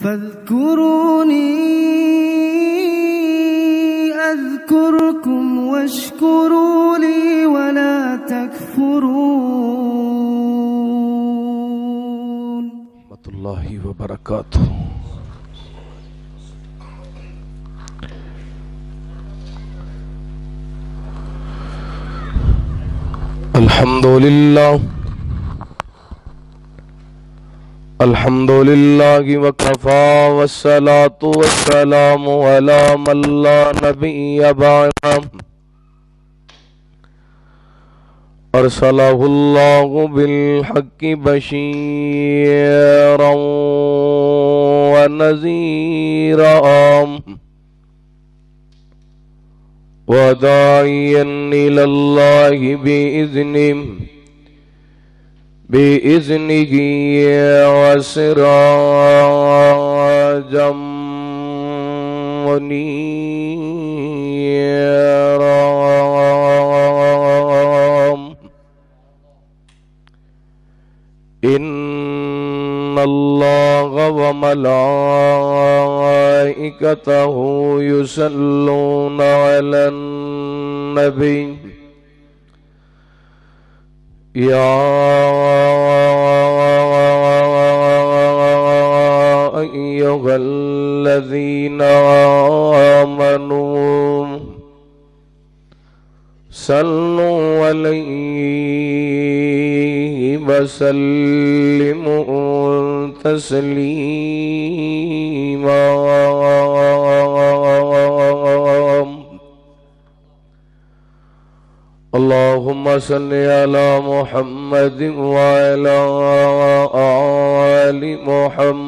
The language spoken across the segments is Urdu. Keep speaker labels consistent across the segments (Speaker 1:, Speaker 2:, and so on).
Speaker 1: فاذكروني أذكركم واشكروا لي ولا تكفرون.
Speaker 2: ورحمۃ اللہ وبرکاتہ. الحمدللہ الحمدللہ وکفا والصلاة والسلام علی من لا نبی بعدہ ارسلہ اللہ بالحق بشیرا ونذیرا وداعیا الی اللہ بإذنه وسراجا منيرا. إن الله وملائكته يصلون على النبي يا أيها الذين آمنوا صلوا عليه وسلموا تسليما. اللهم صل على محمد وعلى آل محمد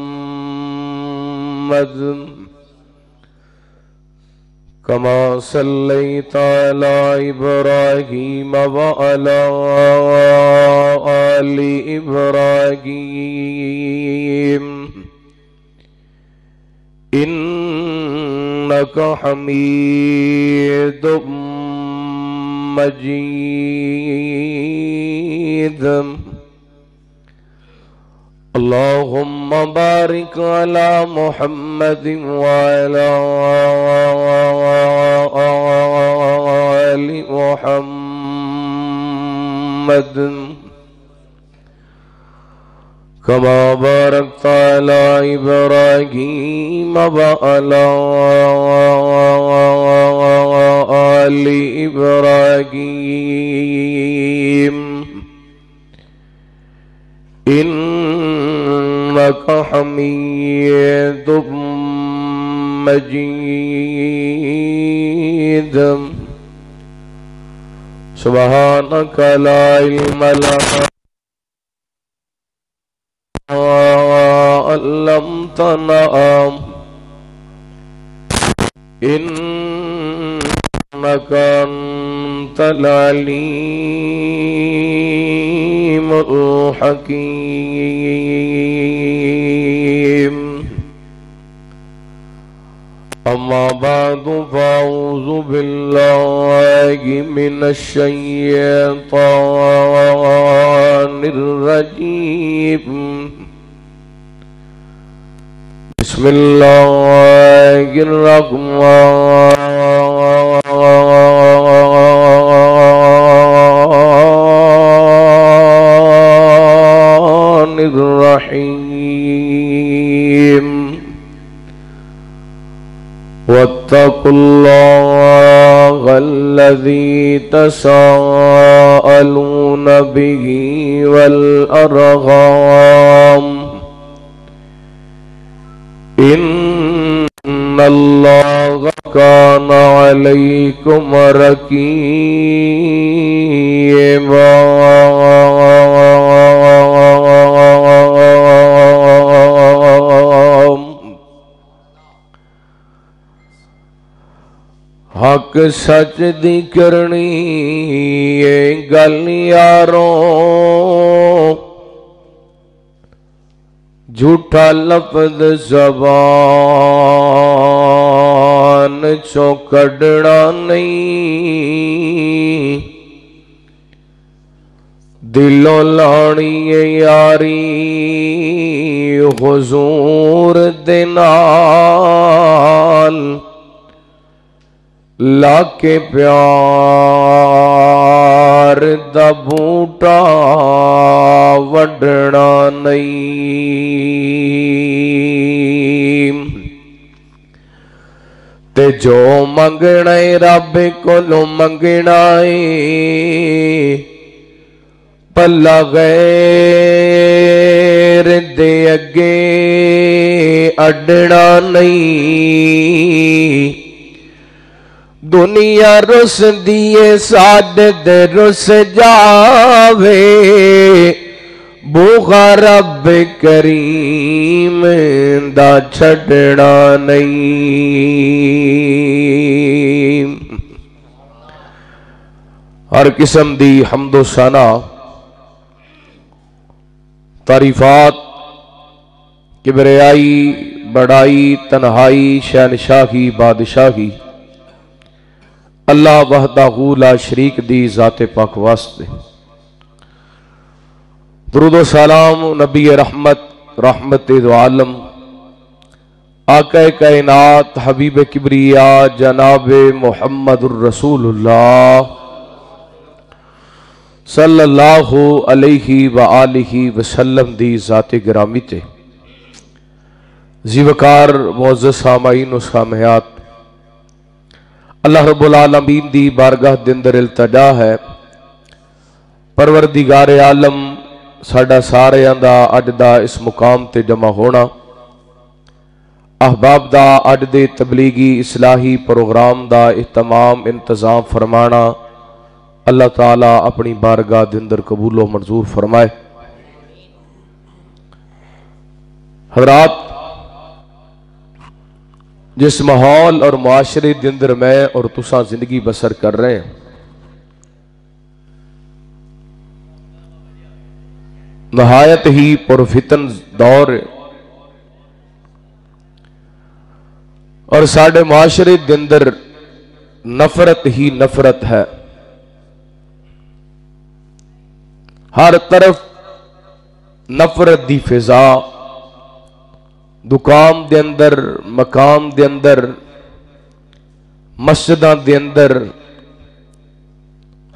Speaker 2: كما صليت على إبراهيم وعلى آل إبراهيم إنك حميد مجيد. اللهم بارك على محمد وعلى آل محمد كما باركت على إبراهيم وعلى آل إبراهيم إنك حميد مجيد. سبحانك لا علم لنا علمتنا إنك أنت العليم الحكيم. أما بعد فأعوذ بالله من الشيطان الرجيم. بسم الله الرحمن الرحيم. واتقوا الله الذي تساءلون به والأرحام إن الله كان عليكم رقيبا. حق سچ دی کرنی گل یاروں جھوٹا لفظ زبان چوں کڈنا نہیں دلوں لانی یاری حضور دے نال لا کے پیار دا بوٹا وڈنا نہیں تے جو منگنا ہے رب کولوں منگنا ہے پلا غیر دے اگے اڈنا نہیں دنیا رس دیے ساڈے دے رس جاوے بوغا رب کریم دا چھڑنا نہیں ہر قسم دی حمد و ثنا تعریفات کبریائی بڑائی تنہائی شہنشاہی بادشاہی اللہ وحدہ لا شریک دی ذات پاک واسطے درود و سلام نبی رحمت رحمت دو عالم آقا کائنات حبیب کبریا جناب محمد الرسول اللہ صلی اللہ علیہ وآلہ وسلم دی ذات گرامی تے زیوکار معزز سامعین و سامعات اللہ رب العالمین دی بارگاہ دندر التجا ہے پروردگار عالم ساڈا سارے دا اج دا اس مقام تے جمع ہونا احباب دا اج دے تبلیغی اصلاحی پروگرام دا اہتمام انتظام فرمانا اللہ تعالیٰ اپنی بارگاہ دندر قبول و منظور فرمائے حضرات جس ماحول اور معاشرے دندر میں اور تساں زندگی بسر کر رہے ہیں نہایت ہی پرفتن دور اور ساڑھے معاشرے دندر نفرت ہی نفرت ہے ہر طرف نفرت دی فضا دکان دے اندر مقام دے اندر مسجداں دے اندر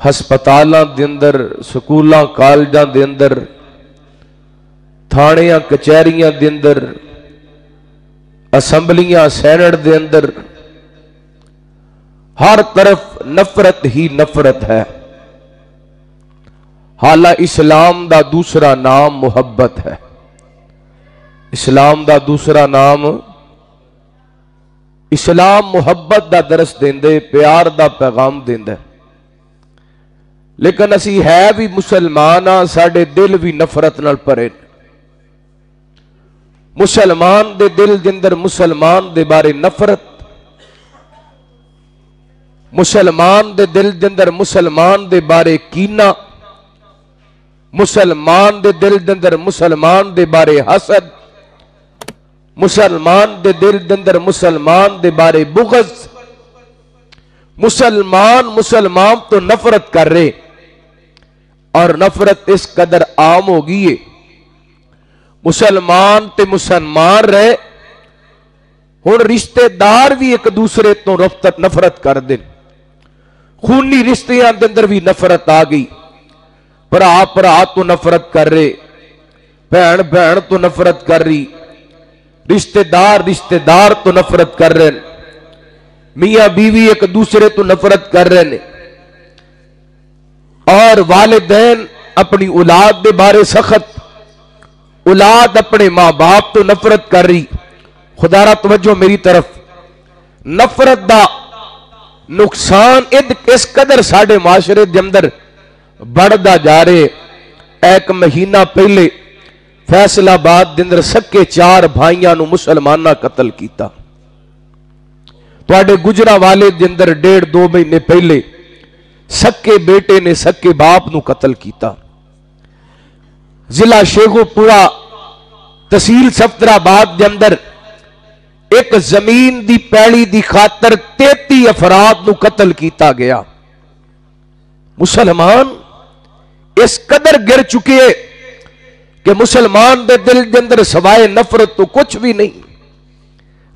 Speaker 2: ہسپتالاں دے اندر سکولاں کالجاں دے اندر تھانیاں کچہریاں دے اندر اسمبلیاں سینٹ دے اندر ہر طرف نفرت ہی نفرت ہے حالہ اسلام دا دوسرا نام محبت ہے اسلام دا دوسرا نام اسلام محبت دا درس دیندے پیار دا پیغام دیندے لیکن اسی ہے بھی مسلمان ہاں ساڑے دل بھی نفرت نال پرے مسلمان دے دل دندر مسلمان دے بارے نفرت مسلمان دے دل دندر مسلمان دے بارے کینہ مسلمان دے دل دندر مسلمان دے بارے حسد مسلمان دے دل دندر مسلمان دے بارے بغض مسلمان تو نفرت کر رہے اور نفرت اس قدر عام ہو گئی ہے مسلمان تے مسلمان رہے ہن رشتے دار بھی ایک دوسرے تو نفرت کر دیں خونی رشتیاں دے اندر بھی نفرت آ گئی پرا تو نفرت کر رہے بہن تو نفرت کر رہی رشتے دار تو نفرت کر رہے میاں بیوی ایک دوسرے تو نفرت کر رہے ہیں اور والدین اپنی اولاد دے بارے سخت اولاد اپنے ماں باپ تو نفرت کر رہی خدا را توجہ میری طرف نفرت دا نقصان اس قدر ساڑھے معاشرے دے اندر بڑھدا جا رہے ایک مہینہ پہلے فیصل آباد دندر سکے 4 بھائیاں نو مسلمانہ قتل کیتا توڑے گجرہ والے دندر 1.5-2 مہینے پہلے سکے بیٹے نے سکے باپ نو قتل کیتا ضلع شیخو پورا تحصیل صفدر آباد دے اندر ایک زمین دی پیڑی دی خاطر 33 افراد نو قتل کیتا گیا مسلمان اس قدر گر چکے کہ مسلمان دے دل دے اندر سوائے نفرت تو کچھ بھی نہیں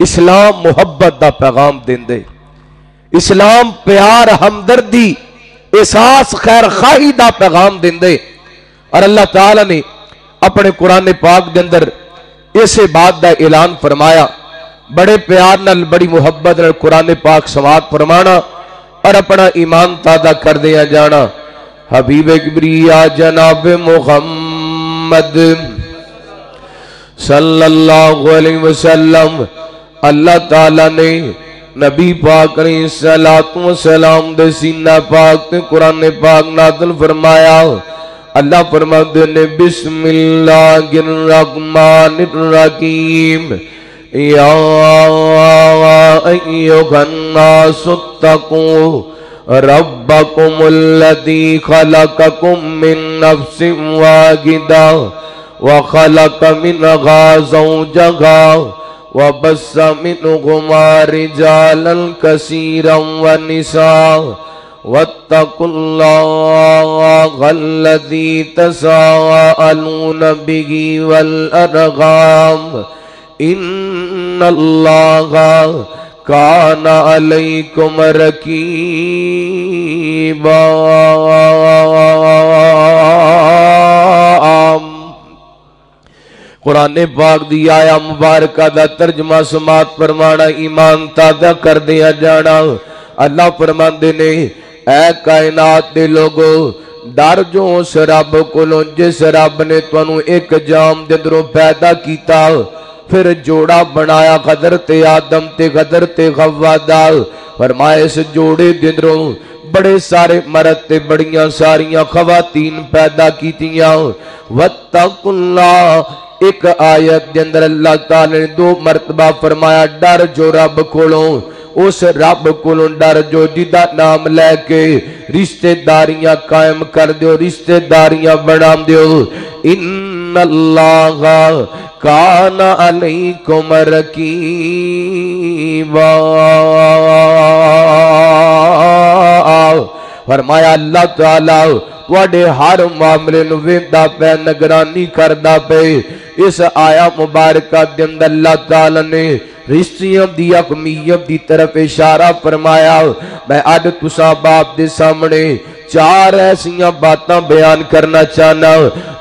Speaker 2: اسلام محبت دا پیغام دیندے اسلام پیار ہمدردی احساس خیر خواہی دا پیغام دیندے اور اللہ تعالی نے اپنے قرآن پاک دے اندر اسے بات دا اعلان فرمایا بڑے پیار نال بڑی محبت نال قرآن پاک سماعت فرمانا اور اپنا ایمان تازہ کر دیا جانا حبیب کبریا جناب محمد صلی اللہ علیہ وسلم اللہ تعالیٰ نے نبی پاک علیہ السلام دے سینہ پاک تے قرآن پاک نازل فرمایا اللہ فرماتے نے بسم اللہ الرحمن الرحیم یا ایھا الناس اتقوا ربکم الذی خلقکم من نفس واحدہ وخلق منها زوجها وبث منهما رجالا كثيرا ونساء واتقوا الله الذي تساءلون به والأرحام إن الله كان عليكم رقيبا قرآن پاک دی آیا مبارکہ دا ترجمہ سماعت فرمانا ایمان تازہ کر دیا جانا اللہ فرماندے نے اے کائنات دے لوگو ڈر جو اس رب کولوں جس رب نے تانوں ایک جام دے اندروں پیدا کیتا پھر جوڑا بنایا حضرت آدم تے حضرت حوا دا فرمایا اس جوڑے دے اندروں بڑے سارے مرد تے بڑیاں ساریاں خواتین پیدا کیتیاں واتقوا اللہ ایک آیت دے اندر اللہ تعالی نے 2 مرتبہ فرمایا ڈر جو رب کولوں اس رب کولوں ڈر جو جدا نام لے کے رشتہ داریاں قائم کر دیو رشتہ داریاں بنا دیو ان اللہ کان علیکم رقیبا فرمایا اللہ تعالی تواڈے ہر معاملے نو ویندا پے نگرانی کردا پے اس آیا مبارکہ دے اندر اللہ تعالی نے رشتیاں دی اہمیت دی طرف اشارہ فرمایا میں اج تساں باپ دے سامنے 4 ایسیاں باتاں بیان کرنا چاہنا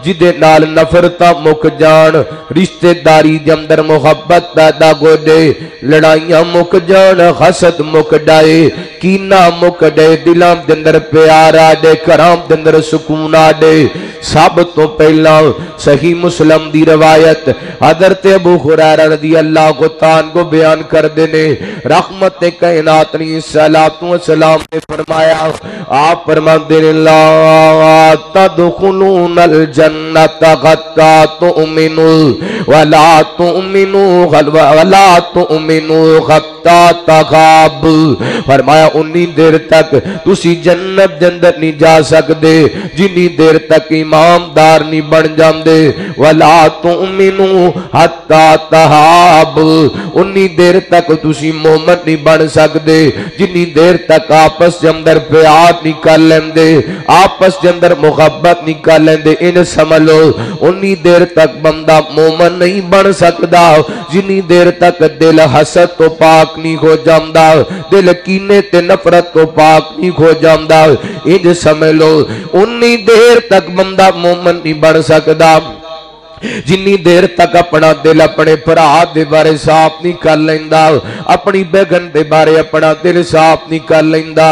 Speaker 2: جدے نال نفرتاں مک جان رشتہ داری دے اندر محبت پیدا ہو جائے لڑائیاں مک جان حسد مک جائے کینہ مک جائے دلاں دے اندر پیار آ جائے گھراں دے اندر سکون آ جائے سب تو پہلا صحیح مسلم دی روایت حضرت ابو ہریرہ رضی اللہ تعالیٰ کو بیان کر دینے رحمت کائنات علیہ السلام نے فرمایا آپ فرماتے ہیں لا تدخلون الجنت حتی تؤمنوا ولا تؤمنوا حتی تحابوا فرمایا انی دیر تک تسی جنت دے اندر نہیں جا سکدے جنی دیر تک امامدار نہیں بن جاندے ولا تؤمنوا حتی تحابوا انی دیر تک تسی مومن نہیں بن سکدے جنی دیر تک آپس کے اندر پیار نہیں کر لیندے آپس کے اندر محبت نہیں کر لیندے ان سمجھ لو انی دیر تک بندہ مومن نہیں بن سکدا جنی دیر تک دل حسد تو پاک نہیں ہو جاندا دل کینے تے نفرت تو پاک نہیں ہو جاندا ان سمجھ لو انی دیر تک بندہ مومن نہیں بن سکدا جنی دیر تک اپنا دل اپنے بھرا دے بارے صاف نہیں کر لیندا اپنی بیگن دے بارے اپنا دل صاف نہیں کر لیندا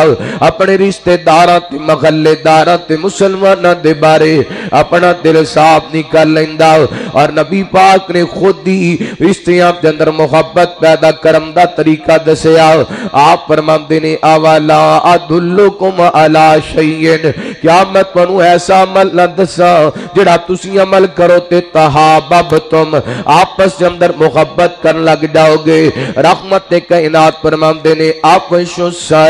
Speaker 2: اپنے رشتہ داراں تے محلے داراں تے مسلماناں دے بارے اپنا دل صاف نہیں کر لیندا اور نبی پاک نے خود ہی رشتیاں دے اندر محبت پیدا کرن دا طریقہ دسیا آپ فرماندے نے اولا ادلکم علی شیء کیا میں تانوں ایسا عمل نہ دساں جڑا تسی عمل کرو تے تحابب تم آپس کے اندر محبت کر لگ جاؤ گے رحمت کائنات فرماندے نے افشوا السلام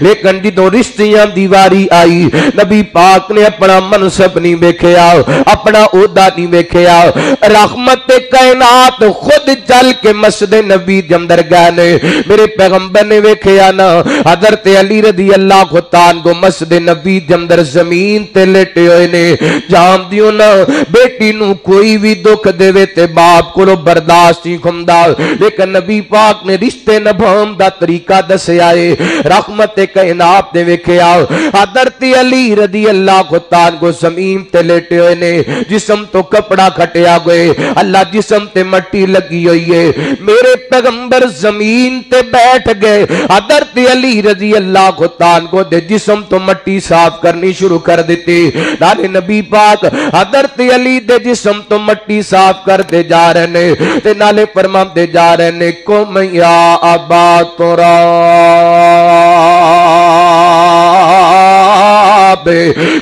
Speaker 2: لیکن جدوں رشتیاں دی واری آئی نبی پاک نے اپنا منصب نہیں ویکھیا اپنا عہدہ نہیں ویکھیا رحمت کائنات خود چل کے مسجد نبی دے اندر گئے نے میرے پیغمبر نے ویکھیا نا حضرت علی رضی اللہ تعالی عنہ مسجد نبی دے اندر زمین تے لیٹے ہوئے نے جان دیو نا بیٹی نو کوئی بھی دکھ دے تے باپ کو برداشت نہیں کھمدا لیکن نبی پاک نے رشتے نبھاؤن دا طریقہ دسیا ہے رحمت کائنات نے ویکھیا حضرت علی رضی اللہ تعالی عنہ زمین تے لیٹے ہوئے نے جسم تو کپڑا کھٹیا گئے اللہ جسم تے مٹی لگی ہوئی ہے میرے پیغمبر زمین تے بیٹھ گئے حضرت علی رضی اللہ تعالی عنہ دے جسم تو مٹی صاف کرنی شروع کر دیتی نالے نبی پاک حضرت علی دے جسم تو مٹی صاف کرتے جا رہے نے تے نالے فرمان دے جا رہے نے قم یا ابا تراب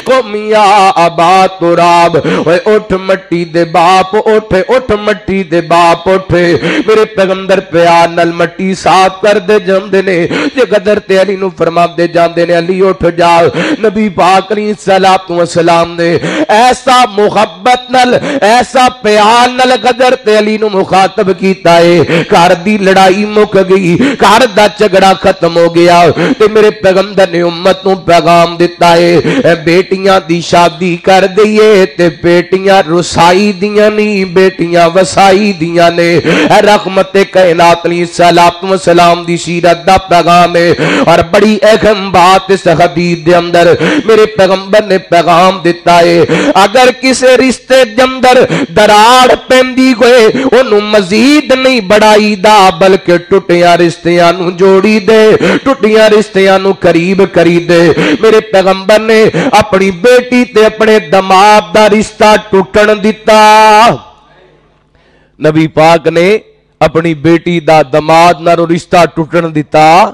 Speaker 2: قم یا ابا تراب اٹھ مٹی دے باپ اٹھ مٹی دے باپ اٹھ میرے پیغمبر پیار نال مٹی صاف کر دے جاندے نے تے حضرت علی نو فرما دے جاندے نے علی اٹھ جا نبی پاک علیہ الصلوۃ والسلام نے ایسا محبت نال ایسا پیار نال حضرت علی نو مخاطب کیتا ہے گھر دی لڑائی مک گئی گھر دا جھگڑا ختم ہو گیا تے میرے پیغمبر نے امت نو پیغام دیتا ہے بیٹیاں دی شادی کر دئیے تے بیٹیاں رسائی دیاں نہیں بیٹیاں وسائی دیاں نے رحمت کائنات علیہ الصلوۃ والسلام دی سیرت دا پیغام ہے اور بڑی اہم بات اس حدیث دے اندر میرے پیغمبر نے پیغام دیتا ہے اگر کسی رشتے دے اندر دراڑ پیندی ہوئے انہوں مزید نہیں بڑھائی دا بلکہ ٹوٹیاں رشتیاں نو جوڑی دے ٹوٹیاں رشتیاں نو قریب کری دے میرے پیغمبر نے اپنی بیٹی تے اپنے دماد دا رشتہ ٹوٹن دیتا نبی پاک نے اپنی بیٹی دا دماد نارو رشتہ ٹوٹن دیتا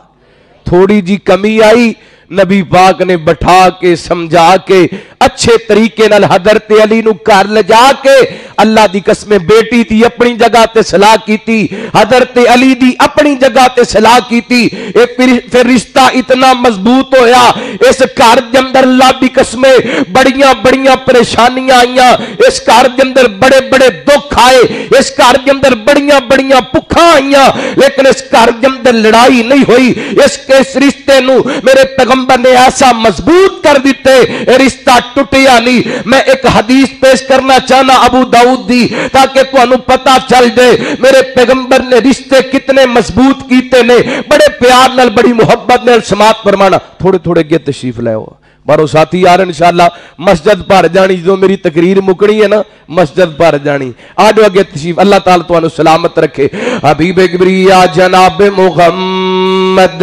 Speaker 2: تھوڑی جی کمی آئی نبی پاک نے بٹھا کے سمجھا کے اچھے طریقے نال حضرت علی نو کر لے جا کے اللہ دی قسم بیٹی تھی اپنی جگہ تے صلاح کی تھی حضرت علی دی اپنی جگہ تے صلاح کی تھی پھر رشتہ اتنا مضبوط ہویا اس گھر دے اندر اللہ دی قسم بڑیاں بڑیاں پریشانیاں آئیاں اس گھر دے اندر بڑے بڑے دکھ آئے اس گھر دے اندر بڑیاں بڑیاں بھکھاں آئیاں لیکن اس گھر دے اندر لڑائی نہیں ہوئی اس رشتے نو میرے پیغمبر نے ایسا مضبوط کر دیتے رشتہ ٹوٹیا نہیں میں ایک حدیث پیش کرنا چاہنا ابو داؤد دی تاکہ تو انو پتا چل جائے میرے پیغمبر نے رشتے کتنے مضبوط کیتے نے بڑے پیار نال بڑی محبت نال سماعت فرمانا تھوڑے تھوڑے گے تشریف لے ہو بارو ساتھی یار انشاءاللہ مسجد پر جانی جو میری تقریر مکنی ہے نا مسجد پر جانی آجو اگے تشریف اللہ تعالیٰ تو انو سلامت رکھے حبیب کبریا جناب محمد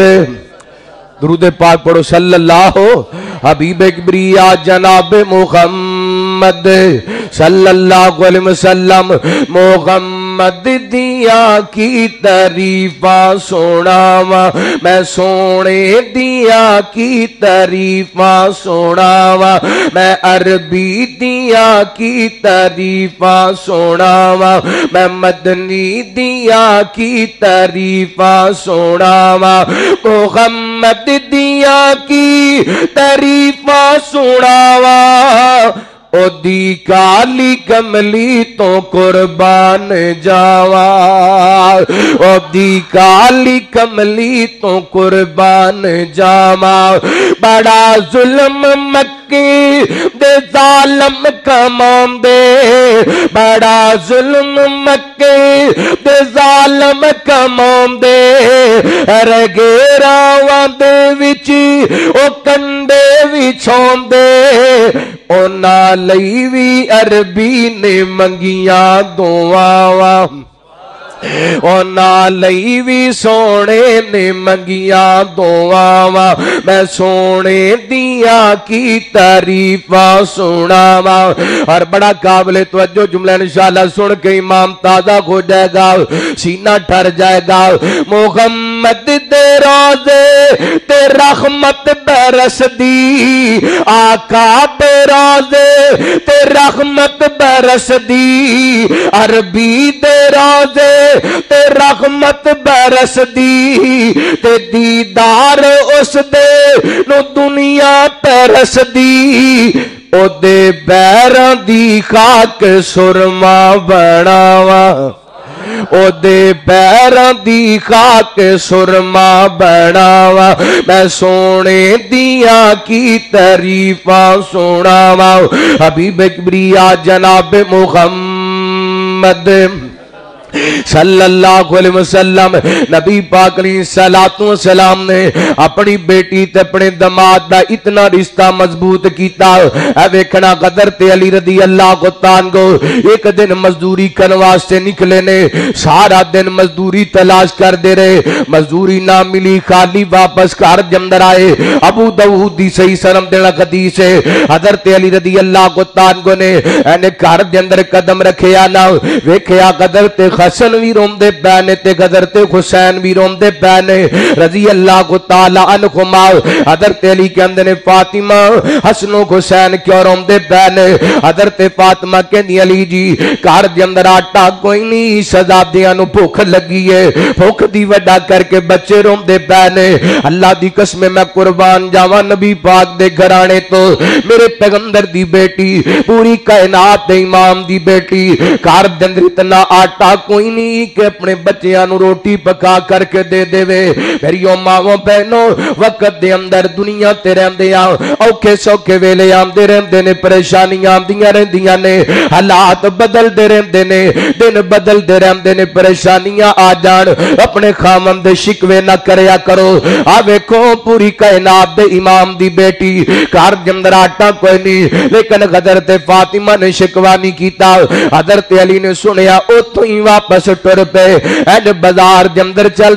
Speaker 2: درود پاک پڑھو صلی اللہ حبیب کبریا جناب محمد صلی اللہ علیہ وسلم محمد دیا کی تعریفاں سناواں میں سونے دیا کی تعریفاں سناواں میں عربی دیا کی تعریفاں سناواں میں مدنی دیا کی تعریفاں سناواں محمد دیا کی تعریفاں سناواں او دی کالی کملی تو قربان جاوا او دی کالی کملی تو قربان جاوا بڑا ظلم مکی دے ظالم کمان دے بڑا ظلم مکی دے ظالم کمان دے رگے راوان دے وچی او کنڈے وچھون دے او نالی وی عربی نے منگیاں دعاواں او نالی وی سونے نے منگیاں دعاواں میں سونے دیا کی تعریفاں سناواں اور بڑا قابل توجہ جملہ انشاءاللہ سن کے امام تازہ ہو جائے گا سینہ ٹھر جائے گا محمد محمد دے روزے تے رحمت برس دی آقا دے روزے تے رحمت برس دی عربی دے روزے تے رحمت برس دی تے دیدار اس دے نو دنیا ترس دی او دے پیراں دی خاک سرما بناوا او دے پیراں دی خاک سرما بناوا میں سونے دیاں کی تعریفاں سناوا حبیب کبریا جناب محمد صلی اللہ علیہ وسلم نبی پاک علیہ السلام نے اپنی بیٹی تے اپنے دماد دا اتنا رشتہ مضبوط کیتا اے ویکھنا قدر تے علی رضی اللہ تعالیٰ کو ایک دن مزدوری کرن واسطے نکلے نے سارا دن مزدوری تلاش کر دے رہے مزدوری نہ ملی خالی واپس گھر جندر آئے ابو داؤد دی صحیح سنم دینا حدیث ہے حضرت علی رضی اللہ تعالیٰ کو نے گھر جندر قدم رکھیا نہ ویکھیا قدر تے حسن بھی روندے پینے تے حضرت حسین بھی روندے پینے رضی اللہ تعالی عنہما حضرت علی کے اندر فاطمہ حسن و حسین کیوں روندے پینے حضرت فاطمہ کہندی علی جی گھر دے اندر آٹا کوئی نہیں شہزادیاں نو بھوک لگی ہے بھوک دی وڈا کر کے بچے روندے پینے اللہ دی قسم میں قربان جاواں نبی پاک دے گھرانے تو میرے پیغمبر دی بیٹی پوری کائنات دے امام دی بیٹی گھر دے اندر اتنا آٹا کوئی نہیں کہ اپنے بچیاں نو روٹی پکا کر کے دے دے وے میری ماں بہنوں وقت دے اندر دنیا تے رہندے آ اوکھے سوکھے ویلے آندے رہندے نے پریشانیاں آندیاں رہندیاں نے حالات بدل دے رہندے نے دن بدل دے رہندے نے پریشانیاں آ جان اپنے خامن دے شکوے نہ کریا کرو آ ویکھو پوری کائنات دے امام دی بیٹی گھر دے اندر آٹا کوئی نہیں لیکن حضرت فاطمہ نے شکوا نہیں کیتا حضرت علی نے سنیا اوتھوں ہی واپس ٹر پے اینڈ بازار دے اندر چل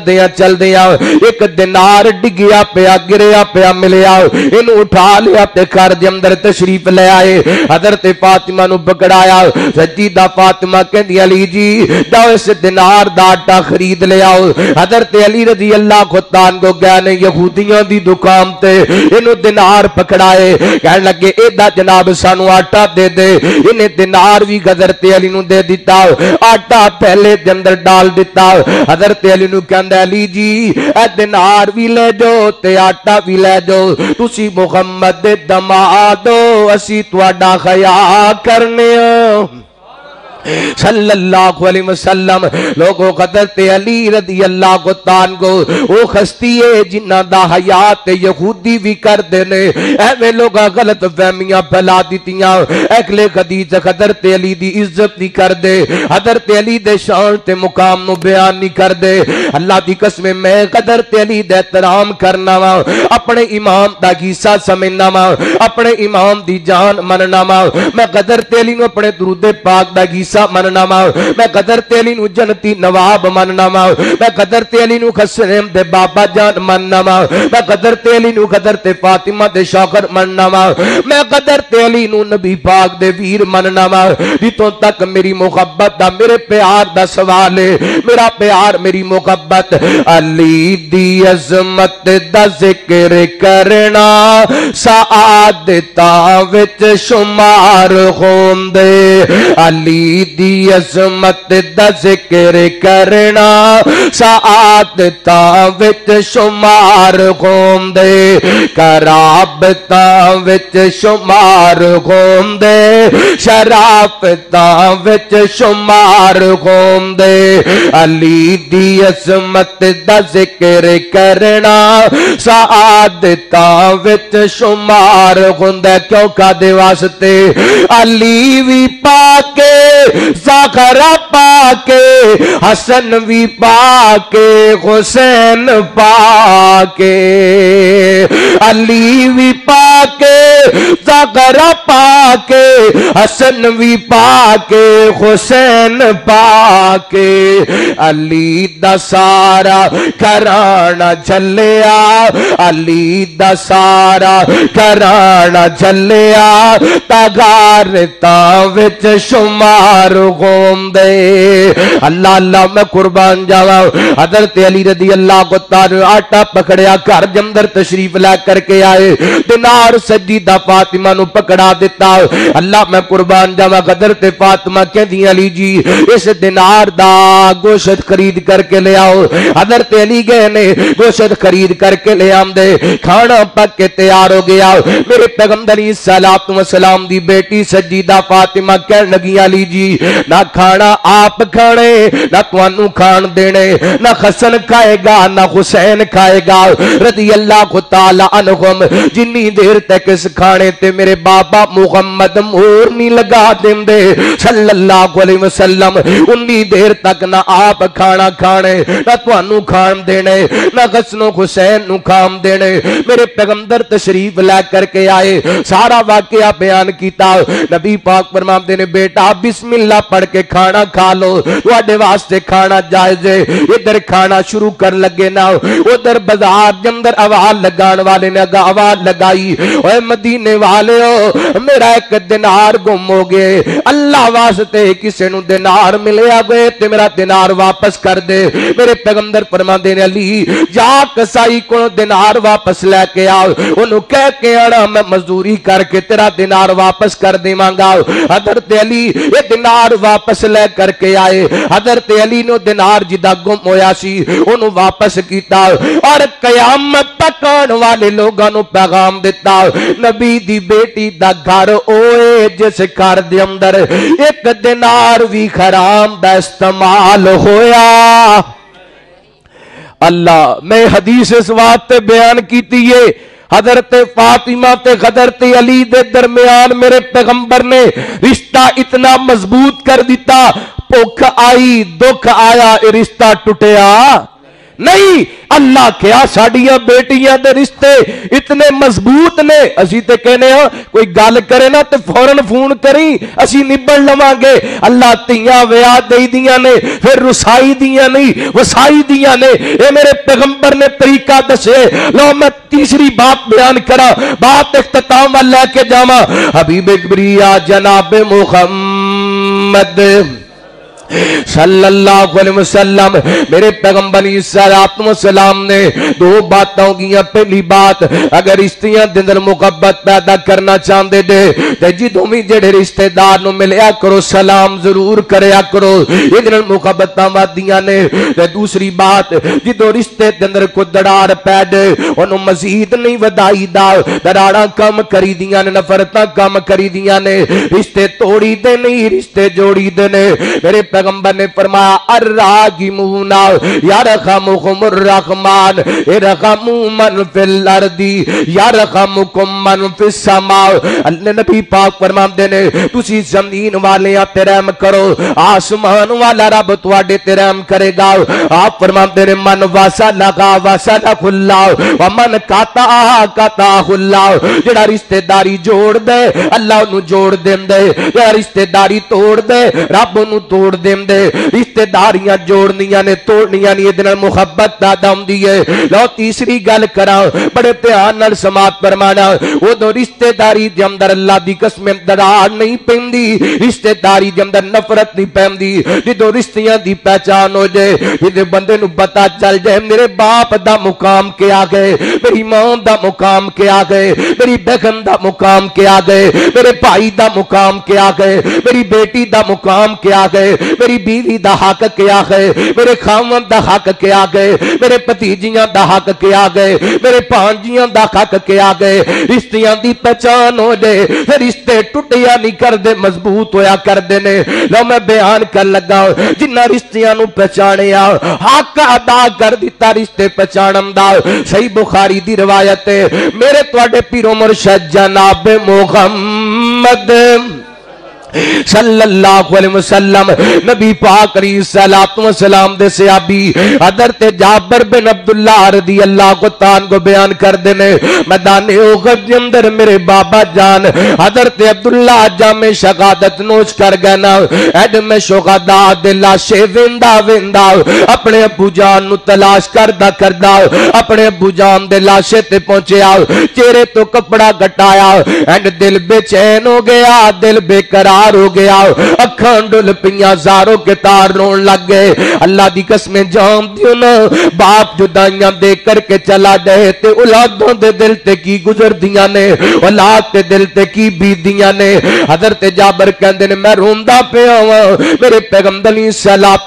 Speaker 2: دیا ایک دینار ڈگیا پیا گریا پیا ملیا اینو اٹھا لیا تے گھر دے اندر تشریف لے آئے حضرت فاطمہ نو پکڑایا سجیدہ فاطمہ کہندی علی جی جاؤ اس دینار دا آٹا خرید لے آؤ حضرت علی رضی اللہ تعالیٰ کو گئے نے یہودیاں دی دکان تے اینو دینار پکڑائے کہنے لگے اے دا جناب سانو آٹا دے دے انہیں دینار بھی حضرت علی نو دے دیتا آٹا پہلے دے اندر ڈال دیتا حضرت علی نو کہندا علی جی اے دینار بھی لے جو تے آٹا بھی لے جو تسی محمد دے دمادو اسی تواڈا خیال کرنے صلی اللہ علیہ وسلم لوگوں حضرت علی رضی اللہ تعالیٰ کو وہ خستی ہے جنہ دا حیات یہودی بھی کر دینے ایوے لوگا غلط فہمیاں پھیلا دیتیاں اگلے حدیث حضرت علی دی عزت نہیں کر دے حضرت علی دے شان تے مقام نو بیان نہیں کر دے اللہ دی قسم میں حضرت علی دے احترام کرنا وا اپنے امام دا حصہ سمجھنا وا اپنے امام دی جان مننا وا میں حضرت علی نو اپنے درود پاک دا مننا ما میں قدر تیلی نو جنتی نواب مننا ما میں قدر تیلی نو خسرم دے بابا جان مننا ما میں قدر تیلی نو قدر تے فاطمہ دے شوکر مننا ما میں قدر تیلی نو نبی پاک دے ویر مننا ما جتوں تک میری محبت دا میرے پیار دا سوال ہے میرا پیار میری محبت علی دی عظمت دا ذکر کرنا سعادتاں وچ شمار ہوندے علی دی عظمت دا ذکر کرنا سعادتاں وچ شمار ہوندے کرامتاں وچ شمار ہوندے شرافتاں وچ شمار ہوندے علی دی عظمت دا ذکر کرنا سعادتاں وچ شمار ہوندے کیوں کا دے واسطے علی وی پاکے زہرا پاکے حسن بھی پاکے حسین پاکے علی بھی پاکے زغرا پا کے حسن وی پا کے حسین پا کے علی دا سارا کرانا جلیا علی دا سارا کرانا جلیا تغارتا وچ شمار گوندے اللہ اللہ میں قربان جاواں حضرت علی رضی اللہ کو تعالی آٹا پکڑیا گھر جندر تشریف لے کر کے آئے دینار سجیدہ فاطمہ نو پکڑا دیتا اللہ میں قربان جاواں حضرت فاطمہ کہندی علی جی اس دینار دا گوشت خرید کر کے لے آؤ حضرت علی گئے نے گوشت خرید کر کے لے آمدے کھانا پک کے تیار ہو گیا میرے پیغمبر علیہ الصلوۃ والسلام دی بیٹی سجیدہ فاطمہ کہن لگی علی جی نہ کھانا آپ کھانے نہ تانوں کھان دینے نہ حسن کھائے گا نہ حسین کھائے گا رضی اللہ تعالی عنہم جنی دیر تک اس کھانے تے میرے بابا محمد مہر نہیں لگا دیندے صلی اللہ علیہ وسلم انی دیر تک نہ آپ کھانا کھانے نہ تانوں کھان دینے نہ حسن و حسین نو کھان دینے میرے پیغمبر تشریف لے کر کے آئے سارا واقعہ بیان کیتا نبی پاک فرماندے نے بیٹا بسم اللہ پڑھ کے کھانا کھا لو تواڈے واسطے کھانا جائز ہے ادھر کھانا شروع کر لگے نا ادھر بازار جندر آواز لگان والے نے آواز لگائی اے مدینے والےو میرا ایک دینار گم ہو گئے اللہ واسطے کسے نو دینار ملیا گئے تے میرا دینار واپس کر دے میرے پیغمبر فرماندے نے علی جا کسائی کو دینار واپس لے کے آؤ انہوں کہہ کے آنا میں مزدوری کر کے تیرا دینار واپس کر دیواں گا حضرت علی یہ دینار واپس لے کر کے آئے حضرت علی نے دینار جدا گم ہویا سی انہوں واپس کیتا اور قیامت تک آنے والے لوگاں نو پیغام دیتا نبی دی بیٹی دا گھر اوئے جس گھر دے اندر ایک دینار وی حرام دا استعمال ہویا اللہ میں حدیث اس واسطے بیان کیتی ہے حضرت فاطمہ تے حضرت علی دے درمیان میرے پیغمبر نے رشتہ اتنا مضبوط کر دیتا بھوک آئی دکھ آیا رشتہ ٹوٹیا نہیں اللہ کیا ساڑیاں بیٹیاں دے رشتے اتنے مضبوط نے اسی تے کہنے ہاں کوئی گال کرے نا تے فوراں فون کریں اسی نبڑ لواں گے اللہ تیاں ویا دے دیاں نے پھر رسائی دیاں نہیں وسائی دیاں نے اے میرے پیغمبر نے طریقہ دسے لو میں تیسری بات بیان کرا بات اختتام لے کے جاواں حبیب کبریا جناب محمد صلی اللہ علیہ وسلم میرے پیغمبر علیہ السلام نے دو باتوں گیا پہلی بات اگر رشتیاں دندر محبت پیدا کرنا چاہتے دے تے جدوں بھی جڑے رشتہ دار نو ملیا کرو سلام ضرور کریا کرو ادھر محبتاں ودیاں نے تے دوسری بات جدوں رشتے دندر کو دڑاڑ پے دے اونوں مزید نہیں ودائی دا دڑاڑاں کم کری دیاں نے نفرتاں کم کری دیاں نے رشتے توڑی دے نہیں رشتے جوڑی دے نے میرے پیغمبر نے فرمایا الراحمون یرحمہم الرحمن ارحموا من فی الارض یرحمکم من فی السماء اللہ نبی پاک فرماندے نے تسی زمین والیاں تے رحم کرو آسمان والا رب تواڈے تے رحم کرے گا آپ فرماندے نے من وصلہ وصلہ اللہ ومن قطع قطع اللہ جڑا رشتہ داری جوڑ دے اللہ انہوں جوڑ دیندے جڑا رشتہ داری توڑ دے رب انہوں توڑ دے رشتہ داریاں جوڑنیاں نے توڑنیاں نہیں ادھر محبت پیدا ہوندی ہے لو تیسری گل کراں بڑے پیار نال سماعت فرمانا وہ دو رشتہ داری دے اندر اللہ دی قسم دراڑ نہیں پیندی رشتہ داری دے اندر نفرت نہیں پیندی جدوں رشتیاں دی پہچان ہو جائے جدے بندے نو پتہ چل جائے میرے باپ دا مقام کیا گئے میری ماں دا مقام کیا گئے میری بہن دا مقام کیا گئے میرے بھائی دا مقام کیا گئے میری بیٹی دا مقام کیا گئے میری بیوی دا حق کیا گئے میرے خاوند دا حق کیا گئے میرے بھتیجیاں دا حق کیا گئے میرے بھانجیاں دا حق کیا گئے رشتیاں دی پہچان ہو جائے پھر رشتے ٹوٹیا نہیں کر دے مضبوط ہویا کر دے نے لو میں بیان کر لگا جنہ رشتیاں نو پہچانیا حق ادا کر دیتا رشتے پہچانن دا صحیح بخاری دی روایت ہے میرے تواڈے پیر و مرشد جناب محمد صلی اللہ علیہ وسلم نبی پاک علیہ السلام دے صحابی حضرت جابر بن عبداللہ رضی اللہ تعالیٰ کو بیان کر دینے میدان احد دے اندر میرے بابا جان حضرت عبداللہ جامع شہادت نوش کر گئے نا ایڈ میں شہداء دے لاشے ویندا ویندا اپنے ابو جان نو تلاش کردہ اپنے ابو جان دے لاشے تے پہنچیا چہرے تو کپڑا گٹایا اینڈ دل بے چین ہو گیا دل بے قرار ہو گیا اکھاں ڈل پیاں زاروں کے تار رون لگ گئے اللہ دی قسمیں جان دیو نا باپ جدائیاں دے کر کے چلا گئے تے اولادوں دے دل تے کی گزر دیاں نے اولاد تے دل تے کی بیت دیاں نے حضرت جابر کہندے نے میں روندہ پہ آواں میرے پیغمبر علیہ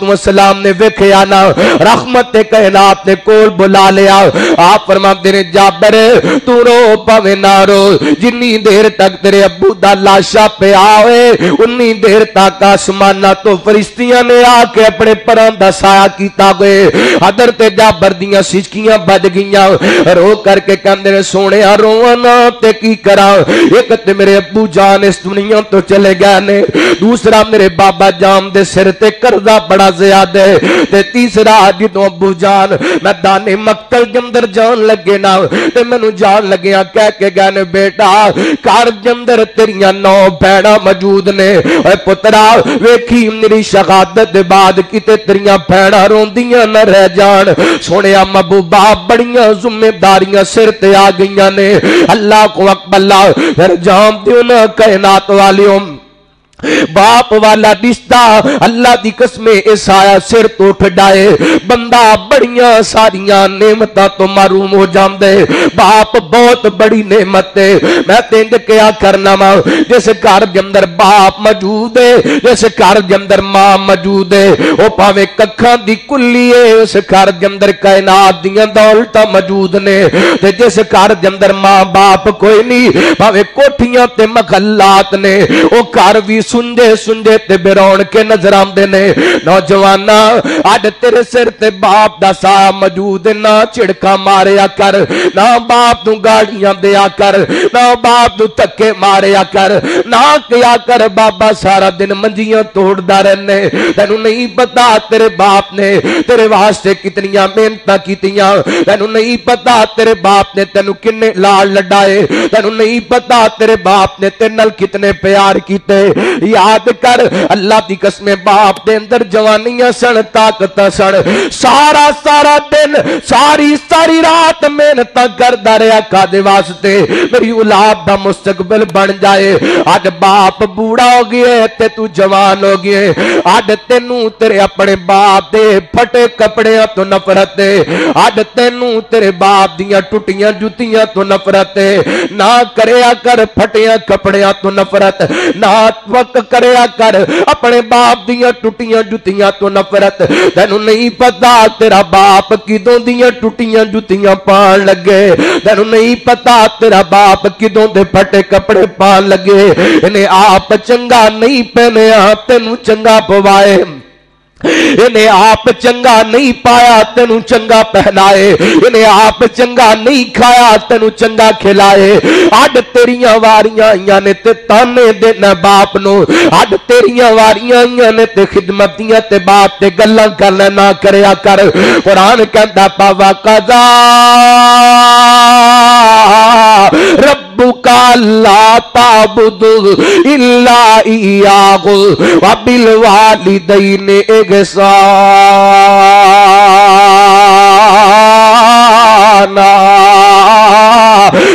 Speaker 2: السلام نے ویکھیا نا رحمت کائنات نے کول بلا لیا آپ فرماندے نے جابر تو رو پاوے نہ رو جنی دیر تک تیرے ابو دا لاشا پہ آوے انی دیر تک آسمانہ تو فرشتیاں نے آ کے اپنے پران دا سایہ کیتا گئے حضرت جابر دیاں سچکیاں بج گئیاں رو کر کے کہندے نے سونے روانا تے کی کرا ایک تے میرے ابو جان اس دنیا تو چلے گئے نے دوسرا میرے بابا جان دے سر تے قرضہ بڑا زیادہ ہے تے تیسرا جدوں ابو جان میدان مقتل دے اندر جان لگے نا تے مینوں جان لگیاں کہہ کے گئے نے بیٹا گھر دے اندر تیریاں 9 بھیڑاں موجود نے اے پترا ویکھی میری شہادت دے بعد کتے تیریاں بھیڑاں روندیاں نہ رہ جان سونیا محبوبہ بڑیاں ذمہ داریاں سر تے آ گئیاں نے اللہ کو اکبر اللہ پھر جان دیو نا کائنات والیوں باپ والا رشتہ اللہ دی قسمیں اس آیا سر تو اٹھائے بندہ بڑیاں ساریاں نعمتاں تو محروم ہو جاندے باپ بہت بڑی نعمت ہے میں تینج کیا کرنا ماں جس گھر دے اندر باپ موجود ہے جس گھر دے اندر ماں موجود ہے او پاوے ککھاں دی کلی ہے اس گھر دے اندر کائنات دیاں دولتاں موجود نے تے جس گھر دے اندر ماں باپ کوئی نہیں پاوے کوٹھیاں تے محلات نے او گھر وی سنجے تے بیرون کے نظر آمدے نے نوجوانا آج تیرے سر تے باپ دا سا موجود نہ چڑکا ماریا کر نہ باپ تو گاڑیاں دیا کر نہ باپ تو تکے ماریا کر نہ کیا کر بابا سارا دن منجیاں توڑ دا رہنے تینوں نہیں پتا تیرے باپ نے تیرے واسطے کتنیاں محنتاں کیتیاں تینوں نہیں پتا تیرے باپ نے تینوں کنے لال لڈائے تینوں نہیں پتا تیرے باپ نے تیرے نال کتنے پیار کیتے یاد کر اللہ دی قسم باپ دے اندر جوانیاں سن طاقت سن سارا دن ساری رات محنت کردا رہیا کادے واسطے میری اولاد دا مستقبل بن جائے اج باپ بوڑھا ہو گیا تے تو جوان ہو گیا اج تینوں تیرے اپنے باپ دے پھٹے کپڑیاں تو نفرت ہے اج تینوں تیرے باپ دیاں ٹوٹیاں جوتیاں تو نفرت ہے نہ کریا کر پھٹیاں کپڑیاں تو نفرت نہ وقت کریا کر اپنے باپ دیاں ٹوٹیاں جوتیاں تو نفرت تینوں نہیں پتا تیرا باپ کدوں دیاں ٹوٹیاں جوتیاں پان لگے تینوں نہیں پتا تیرا باپ کدوں دے پھٹے کپڑے پان لگے انہیں آپ چنگا نہیں پہنیا تینوں چنگا پوائے انہیں آپ چنگا نہیں پایا تینوں چنگا پہنائے انہیں آپ چنگا نہیں کھایا تینوں چنگا کھلائے اڈ تیریاں واریاں آئیاں نے تے تانے دینا باپ نو اڈ تیریاں واریاں آئیاں نے تے خدمتیاں تے باپ تے گلاں کرنا نہ کریا کر قرآن کہندا پاوا قضا ربک لا تعبد الا ایاہ وبالوالدین احسانا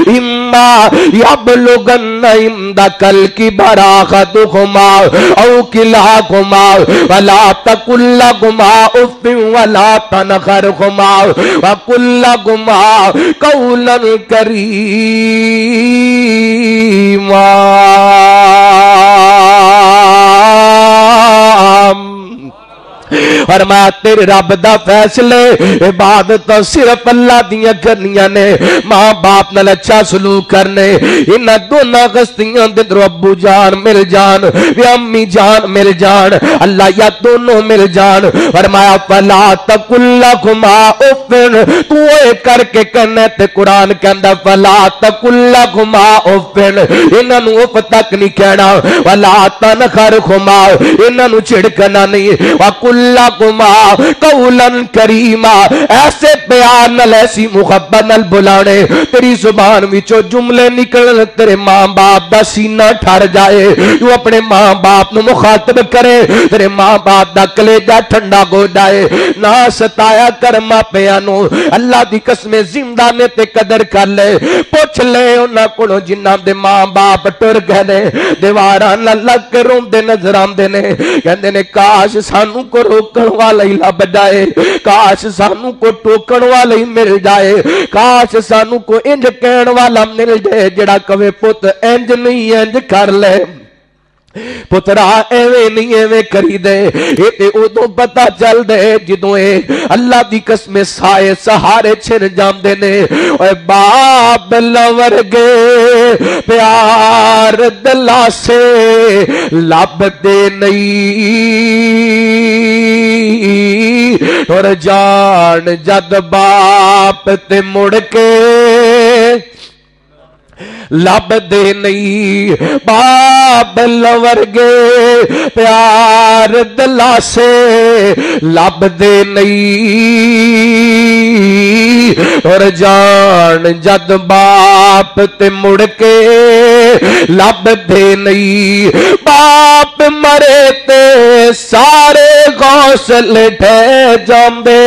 Speaker 2: اما یبلغن عندک الکبر احدہما او کلاہما ولا تقل لہما اف ولا تنہرہما وقل لہما قولا کریما فرمایا تیرے رب دا فیصلے عبادت صرف اللہ دیاں کرنیاں نے ماں باپ نال اچھا سلوک کرنے انہاں دونوں غستیاں دے اندر ابو جان مل جان یا امی جان مل جان اللہ یا دونوں مل جان فرمایا فلا تقل لهما اف تو اے کر کے کہنا تے قرآن کہندا فلا تقل لهما اف انہاں نو اف تک نہیں کہنا ولا تنخرهما انہاں نو چھڑکنا نہیں وقل لهما قولا کریما ایسے پیار نال ایسی محبت نال بلانے تیری زبان وچوں جملے نکلن تیرے ماں باپ دا سینہ ٹھر جائے تو اپنے ماں باپ نو مخاطب کرے تیرے ماں باپ دا کلیجہ ٹھنڈا ہو جائے نہ ستایا کر ماں پیاں نو اللہ دی قسم زندہ نے تے قدر کر لے پوچھ لے انہاں کولوں جنہاں دے ماں باپ ٹر گئے نے دیواراں نال لگ کے روندے نظر آندے نے کہندے نے کاش سانو کو روکن والا ہی لب جائے کاش سانو کو ٹوکن والا ہی مل جائے کاش سانو کو انج کہن والا مل جائے جڑا کہے پت انج نہیں انج کر لے پترا ایویں نہیں ایویں کری دے اے تے ادوں پتہ چل دے جدوں اے اللہ دی قسم سائے سہارے چھن جاندے نے اوے باپ لور گے پیار دلا سے لب دے نہیں اور جان جد باپ تے مڑ کے لب دے نہیں باپ لور گے پیار دلا سے لب دے نہیں اور جان جد باپ تے مڑ کے لب دے نہیں باپ مرے تے سارے غوصلے ٹھہ جاندے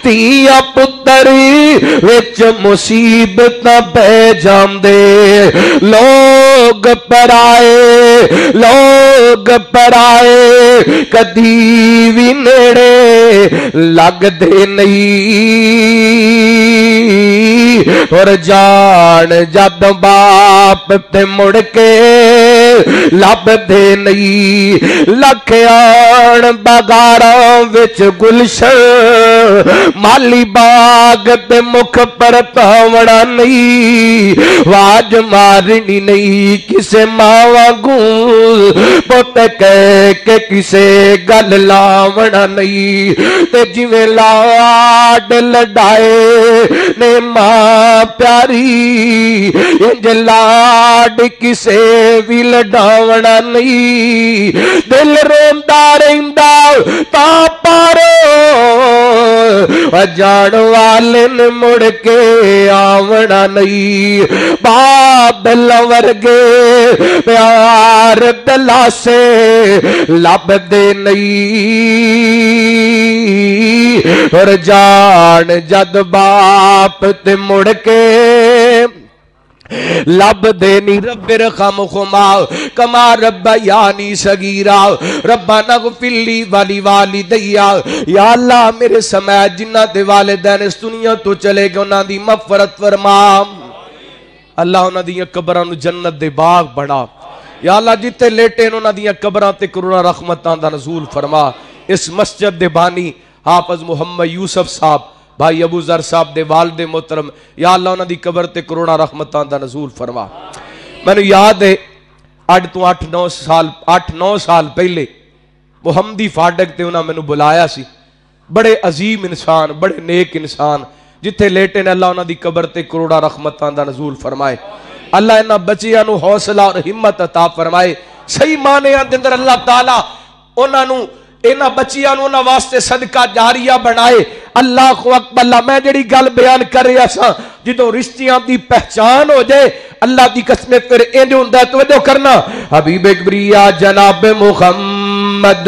Speaker 2: تیا پتری وچ مصیبتاں پہ جاندے لوگ پرائے کدی وی نیڑے لگ دے نہیں اور جان جد باپ تے مڑ کے لب دے نہیں لکھیان بغاراں وچ گلشن مالی باغ تے مکھ پر پاوڑا نہیں واج مارنی نہیں کسے ماں وانگوں پت کہہ کے کسے گل لاوڑا نہیں تے جویں لاڈ لڈائے نے ماں پیاری انج لاڈ کسے بھی لڈاوڑا نہیں دل روندا رہندا تا پارو جان والے نے مڑ کے آوڑا نہیں باپ لور گے پیار دلا سے لب دے نہیں اور جان جد باپ تے مڑ کے لب دینی رب رحمہما کما ربیانی صغیرا ربنا اغفر لی ولی والدیا یا اللہ میرے سمیت جنہ دے والدین اس دنیا تو چلے گئے انہاں دی مغفرت فرما اللہ انہاں دی قبراں نو جنت دے باغ بنا یا اللہ جتے لیٹے انہاں دی قبراں تے کروڑا رحمتاں دا نزول فرما اس مسجد دے بانی حافظ محمد یوسف صاحب بھائی ابو ذر صاحب دے والد محترم یا اللہ انہاں دی قبر تے کروڑا رحمتاں دا نزول فرما میں نے یاد ہے اج تو 8-9 سال پہلے محمدی فاٹک تے انہاں میں نے بلایا سی بڑے عظیم انسان بڑے نیک انسان جتھے لیٹے نے اللہ انہاں دی قبر تے کروڑا رحمتاں دا نزول فرمائے اللہ انہاں بچیاں نو حوصلہ اور ہمت عطا فرمائے صحیح معنی دے اندر اللہ تعالی انہاں نو انہاں بچیاں نو انہاں واسطے صدقہ جاریہ بنائے اللہ اکبر اللہ میں جڑی گل بیان کر رہا سا جدوں رشتیاں دی پہچان ہو جائے اللہ دی قسم پھر انج ہوندا ہے توجہ کرنا حبیب کبریا جناب محمد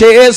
Speaker 2: 6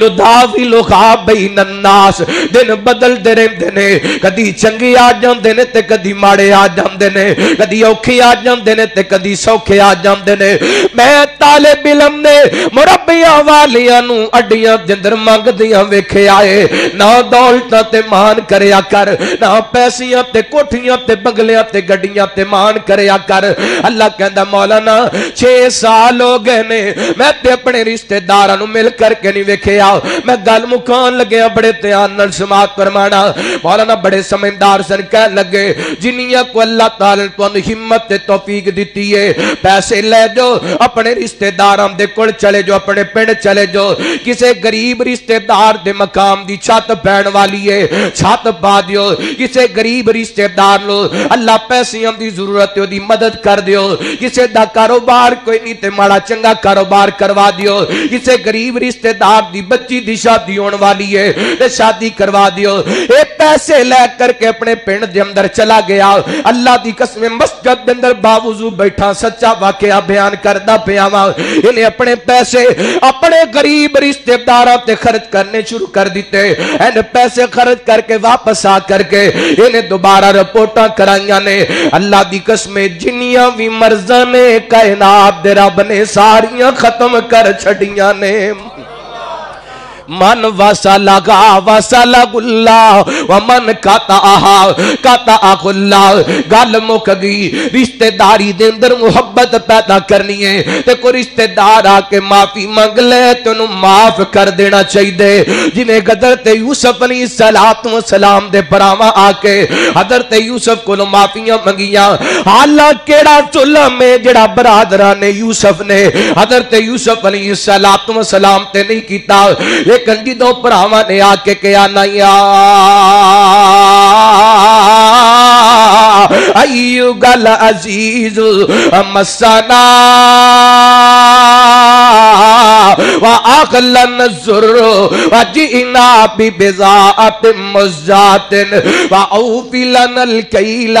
Speaker 2: نداوی لغا بین الناس دن بدل دے رہندے نے کدی چنگی آ جاندے نے تے کدی ماڑے آ جاندے نے کدی اوکھے آ جاندے نے تے کدی سوکھے آ جاندے نے میں طالب علم نے مربیاں والیاں نو اڈیاں دے اندر منگدیاں ویکھے آئے نہ دولتاں تے مان کریا کر نہ پیسیاں تے کوٹھیاں تے بنگلیاں تے گڈیاں تے مان کریا کر اللہ کہندا مولانا 6 سال ہو گئے نے میں تے اپنے رشتہ داراں نو مل کر کے نہیں ویکھے میں گل مکان لگیا بڑے دھیان نال سماعت فرمانا مولانا بڑے سمجھدار سن کہن لگے جنیاں کو اللہ تعالی نے تانوں ہمت تے توفیق دتی ہے پیسے لے جو اپنے رشتہ داراں دے کول چلے جو اپنے پنڈ چلے جو کسے غریب رشتہ دار دے مقام دی چھت پین والی ہے چھت پا دیو کسے غریب رشتہ دار نو اللہ پیسیاں دی ضرورت ہے دی مدد کر دیو کسے دا کاروبار کوئی نہیں تے ماڑا چنگا کاروبار کروا دیو کسے غریب رشتہ دار دی بچی دی شادی ہون والی ہے تے شادی کروا دیو اے پیسے لے کر کے اپنے پنڈ دے اندر چلا گیا اللہ دی قسم مسجد دے اندر باوضو بیٹھا سچا واقعہ بیان کردا پیا وا انہیں اپنے پیسے اپنے غریب رشتہ داراں تے خرچ کرنے شروع کر دیتے این پیسے خرچ کر کے واپس آ کر کے انہیں دوبارہ رپورٹاں کرائیاں نے اللہ دی قسم جنیاں بھی مرضاں نے کائنات دے رب نے ساریاں ختم کر چھڑیاں نے من وصلگا وصلگ اللہ ومن قطعہ اللہ گل مک گئی رشتہ داری دے اندر محبت پیدا کرنی ہے تے کوئی رشتہ دار آ کے معافی منگ لے تو انہوں معاف کر دینا چاہیے جنہیں حضرت یوسف علیہ السلام دے پراواں آ کے حضرت یوسف کو معافیاں منگیاں حالا کیڑا ظلم ہے جڑا برادران یوسف نے حضرت یوسف علیہ السلام تے نہیں کیتا لیکن جدوں پراواں نے آ کے کہا نیا ایوہ العزیز مسنا وَأَغْلَنَ الزُّرُّ وَجِئِنَا بِبِضَاعَةٍ مُزْجَاةٍ وَأَوْفِ لَنَا الْكَيْلَ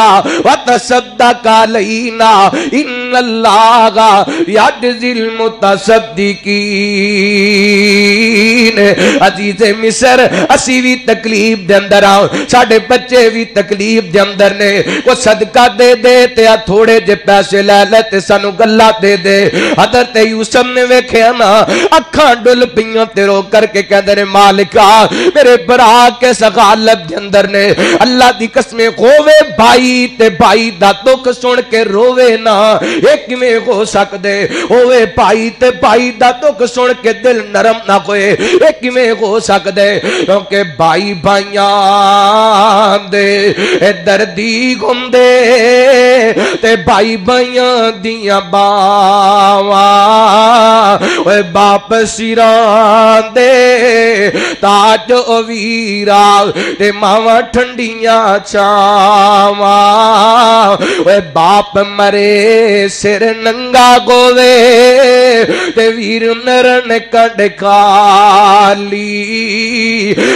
Speaker 2: وَتَصَدَّقْ عَلَيْنَا إِنَّ اللَّهَ يَجْزِي الْمُتَصَدِّقِينَ عزیز مصر اسی بھی تکلیف دے اندر آؤ ساڑھے بچے بھی تکلیف دے اندر نے وہ صدقہ دے دے تے تھوڑے جے پیسے لے لیتے سانو گلہ دے دے حضرت یوسف نے ویکھے نا اکھاں ڈل پیاں تے رو کر کے کہندے نے مالکا میرے برا کے سغالت دے اندر نے اللہ دی قسمیں ہووے بھائی تے بھائی دا دکھ سن کے رووے نا ایک میں ہو سکدے ہووے بھائی تے بھائی دا دکھ سن کے دل نرم نہ ہوئے ایک میں ہو سکدے کیونکہ بھائی بھائیاں دے دردی گھندے تے بھائی بھائیاں دیاں باواں اے باپ سیران دے تاج او ویرا تے ماواں ٹھنڈیاں چھاواں اے باپ مرے سر ننگا گوے تے ویر نرن کڈ کالی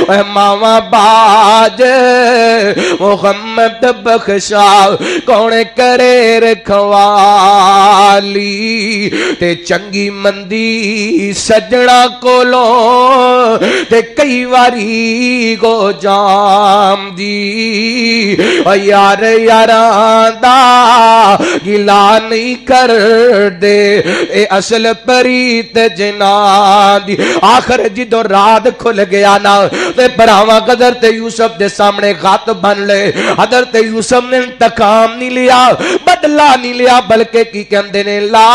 Speaker 2: اے ماواں باج محمد بخشا کون کرے رکھوالی تے چنگی مندی سجڑا کولو تے کئی واری گو جام دی یار یاران دا گلا نہیں کر دے اے اصل پریت جنان دی آخر جدو رات کھل گیا نا تے براواں حضرت یوسف دے سامنے خط بن لے حضرت یوسف نے انتقام نہیں لیا بدلہ نہیں لیا بلکہ کی کہندے نے لا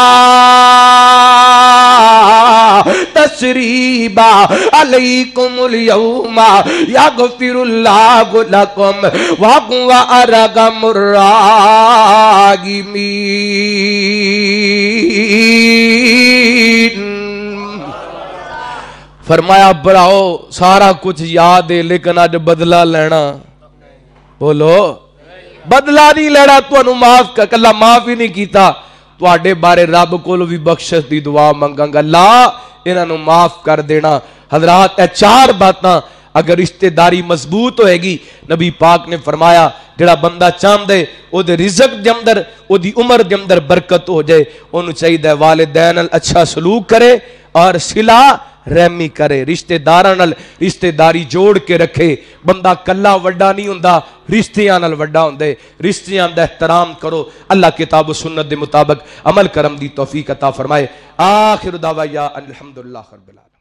Speaker 2: تسریبا علیکم اليوم یغفر اللہ لکم وَقُوَ أَرَغَمُ الرَّاغِمِينَ فرمایا براؤ سارا کچھ یاد ہے لیکن آج بدلہ لینا بولو بدلہ نہیں لینا تو انہوں معاف کر اللہ معاف ہی نہیں کیتا تو آڈے بارے رب کو بھی بخشش دی دعا منگاں گا اللہ انہوں معاف کر دینا حضرات اے 4 باتاں اگر رشتہ داری مضبوط ہوئے گی نبی پاک نے فرمایا جڑا بندہ چاند دے او دے رزق دے اندر او دی عمر دے اندر برکت ہو جائے انہوں چاہیے دے والدین اچھا سلوک کرے اور صلہ رحمی کرے، رشتے داراں نال رشتے داری جوڑ کے رکھے، بندہ کلا وڈا نہیں ہوندا، رشتیاں نال وڈا ہوندے، رشتیاں دا احترام کرو، اللہ کتاب و سنت دے مطابق عمل کرم دی توفیق عطا فرمائے۔ آخر دعوایا الحمدللہ رب العالمین۔